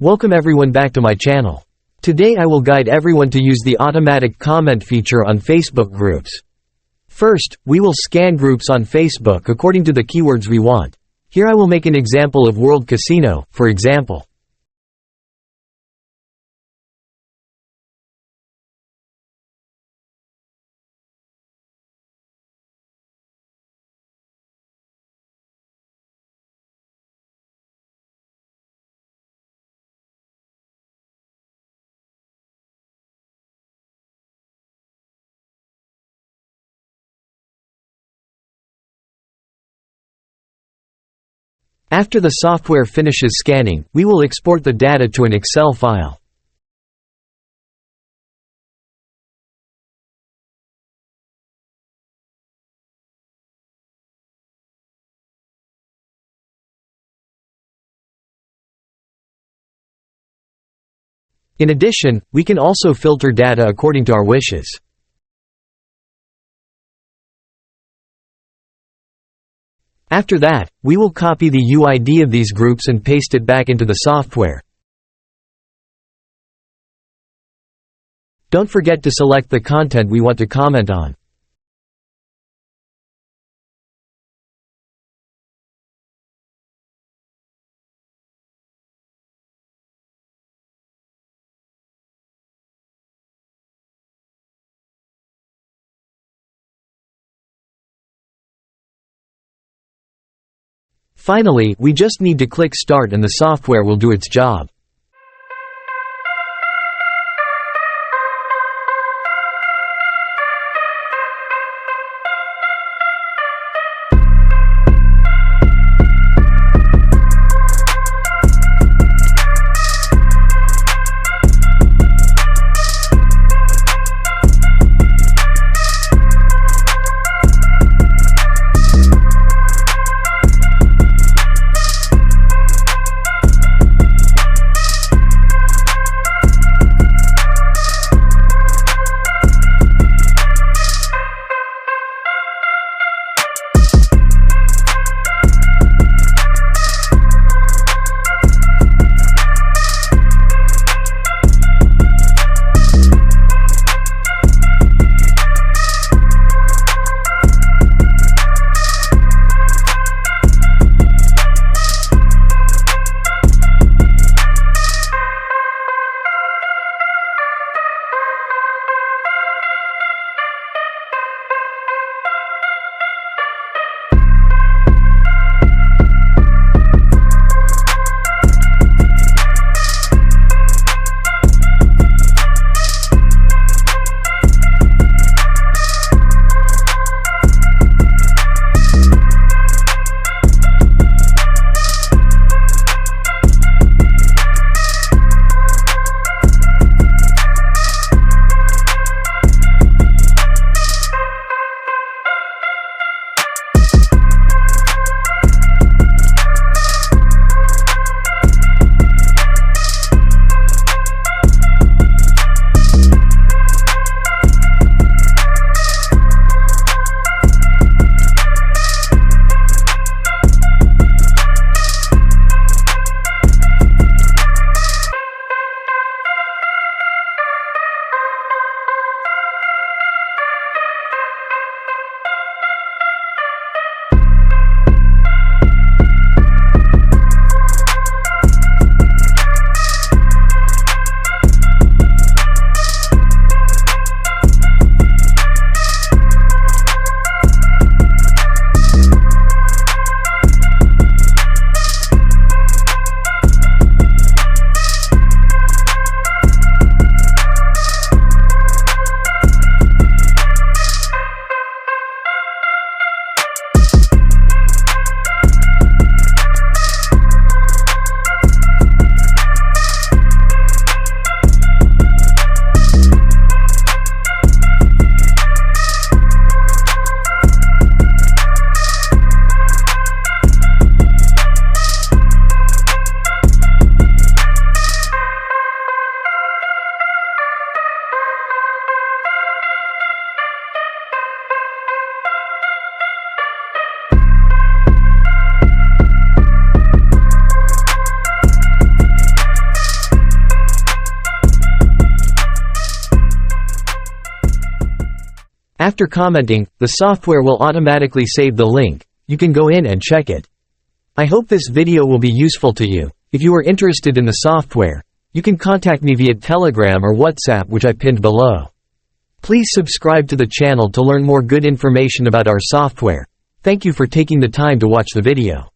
Welcome everyone back to my channel. Today I will guide everyone to use the automatic comment feature on Facebook groups. First, we will scan groups on Facebook according to the keywords we want. Here I will make an example of World Casino, for example. After the software finishes scanning, we will export the data to an Excel file. In addition, we can also filter data according to our wishes. After that, we will copy the UID of these groups and paste it back into the software. Don't forget to select the content we want to comment on. Finally, we just need to click Start and the software will do its job. After commenting, the software will automatically save the link. You can go in and check it. I hope this video will be useful to you. If you are interested in the software, you can contact me via Telegram or WhatsApp, which I pinned below. Please subscribe to the channel to learn more good information about our software. Thank you for taking the time to watch the video.